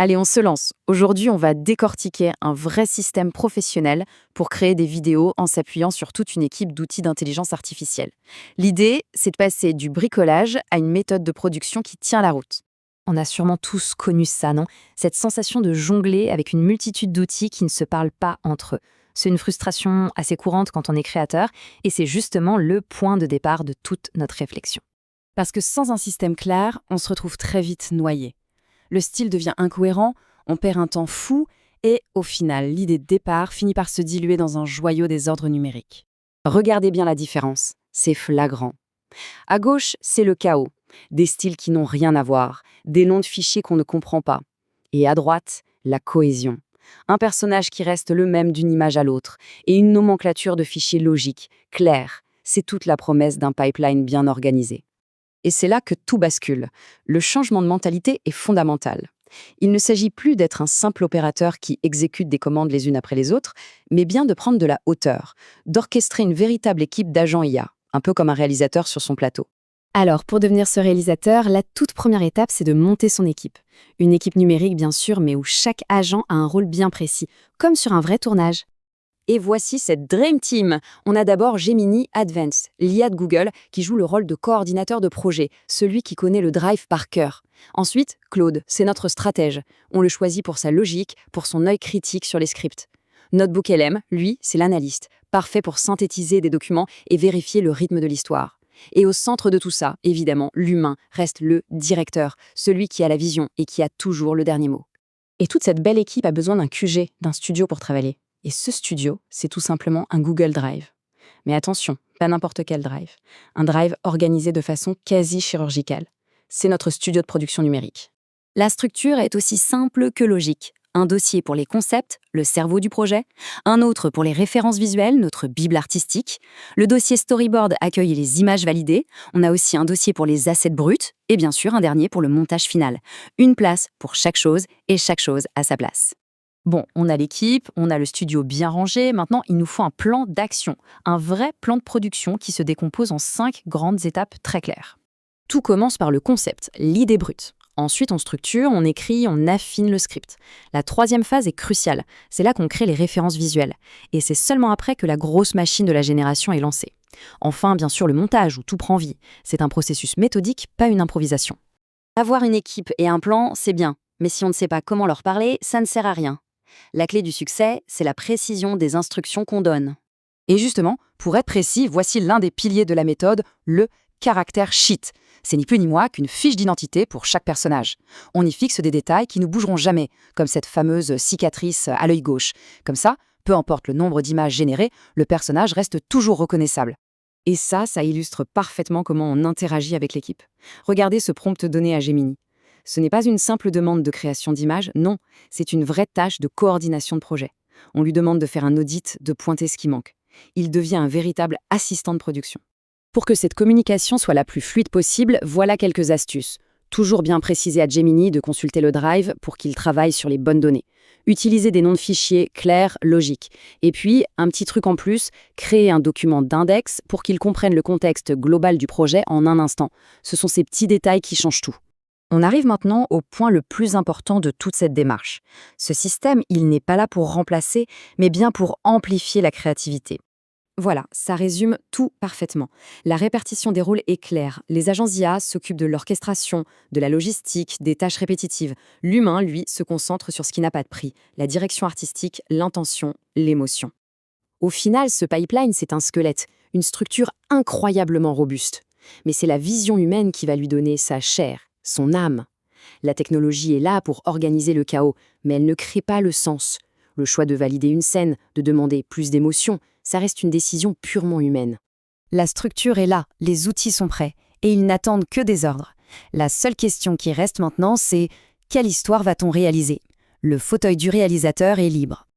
Allez, on se lance. Aujourd'hui, on va décortiquer un vrai système professionnel pour créer des vidéos en s'appuyant sur toute une équipe d'outils d'intelligence artificielle. L'idée, c'est de passer du bricolage à une méthode de production qui tient la route. On a sûrement tous connu ça, non? Cette sensation de jongler avec une multitude d'outils qui ne se parlent pas entre eux. C'est une frustration assez courante quand on est créateur, et c'est justement le point de départ de toute notre réflexion. Parce que sans un système clair, on se retrouve très vite noyé. Le style devient incohérent, on perd un temps fou, et au final, l'idée de départ finit par se diluer dans un joyau désordre numérique. Regardez bien la différence, c'est flagrant. À gauche, c'est le chaos, des styles qui n'ont rien à voir, des noms de fichiers qu'on ne comprend pas. Et à droite, la cohésion. Un personnage qui reste le même d'une image à l'autre, et une nomenclature de fichiers logiques, clairs. C'est toute la promesse d'un pipeline bien organisé. Et c'est là que tout bascule. Le changement de mentalité est fondamental. Il ne s'agit plus d'être un simple opérateur qui exécute des commandes les unes après les autres, mais bien de prendre de la hauteur, d'orchestrer une véritable équipe d'agents IA, un peu comme un réalisateur sur son plateau. Alors, pour devenir ce réalisateur, la toute première étape, c'est de monter son équipe. Une équipe numérique, bien sûr, mais où chaque agent a un rôle bien précis, comme sur un vrai tournage. Et voici cette Dream Team. On a d'abord Gemini Advanced, l'IA de Google, qui joue le rôle de coordinateur de projet, celui qui connaît le drive par cœur. Ensuite, Claude, c'est notre stratège. On le choisit pour sa logique, pour son œil critique sur les scripts. Notebook LM, lui, c'est l'analyste, parfait pour synthétiser des documents et vérifier le rythme de l'histoire. Et au centre de tout ça, évidemment, l'humain reste le directeur, celui qui a la vision et qui a toujours le dernier mot. Et toute cette belle équipe a besoin d'un QG, d'un studio pour travailler. Et ce studio, c'est tout simplement un Google Drive. Mais attention, pas n'importe quel drive. Un drive organisé de façon quasi chirurgicale. C'est notre studio de production numérique. La structure est aussi simple que logique. Un dossier pour les concepts, le cerveau du projet, un autre pour les références visuelles, notre bible artistique. Le dossier storyboard accueille les images validées. On a aussi un dossier pour les assets bruts et bien sûr un dernier pour le montage final. Une place pour chaque chose et chaque chose à sa place. Bon, on a l'équipe, on a le studio bien rangé, maintenant il nous faut un plan d'action, un vrai plan de production qui se décompose en 5 grandes étapes très claires. Tout commence par le concept, l'idée brute. Ensuite, on structure, on écrit, on affine le script. La 3e phase est cruciale, c'est là qu'on crée les références visuelles. Et c'est seulement après que la grosse machine de la génération est lancée. Enfin, bien sûr, le montage, où tout prend vie. C'est un processus méthodique, pas une improvisation. Avoir une équipe et un plan, c'est bien, mais si on ne sait pas comment leur parler, ça ne sert à rien. La clé du succès, c'est la précision des instructions qu'on donne. Et justement, pour être précis, voici l'un des piliers de la méthode, le caractère sheet. C'est ni plus ni moins qu'une fiche d'identité pour chaque personnage. On y fixe des détails qui ne bougeront jamais, comme cette fameuse cicatrice à l'œil gauche. Comme ça, peu importe le nombre d'images générées, le personnage reste toujours reconnaissable. Et ça illustre parfaitement comment on interagit avec l'équipe. Regardez ce prompt donné à Gemini. Ce n'est pas une simple demande de création d'images, non, c'est une vraie tâche de coordination de projet. On lui demande de faire un audit, de pointer ce qui manque. Il devient un véritable assistant de production. Pour que cette communication soit la plus fluide possible, voilà quelques astuces. Toujours bien préciser à Gemini de consulter le drive pour qu'il travaille sur les bonnes données. Utiliser des noms de fichiers clairs, logiques. Et puis, un petit truc en plus, créer un document d'index pour qu'il comprenne le contexte global du projet en un instant. Ce sont ces petits détails qui changent tout. On arrive maintenant au point le plus important de toute cette démarche. Ce système, il n'est pas là pour remplacer, mais bien pour amplifier la créativité. Voilà, ça résume tout parfaitement. La répartition des rôles est claire. Les agents IA s'occupent de l'orchestration, de la logistique, des tâches répétitives. L'humain, lui, se concentre sur ce qui n'a pas de prix, la direction artistique, l'intention, l'émotion. Au final, ce pipeline, c'est un squelette, une structure incroyablement robuste. Mais c'est la vision humaine qui va lui donner sa chair, son âme. La technologie est là pour organiser le chaos, mais elle ne crée pas le sens. Le choix de valider une scène, de demander plus d'émotion, ça reste une décision purement humaine. La structure est là, les outils sont prêts, et ils n'attendent que des ordres. La seule question qui reste maintenant, c'est quelle histoire va-t-on réaliser ? Le fauteuil du réalisateur est libre.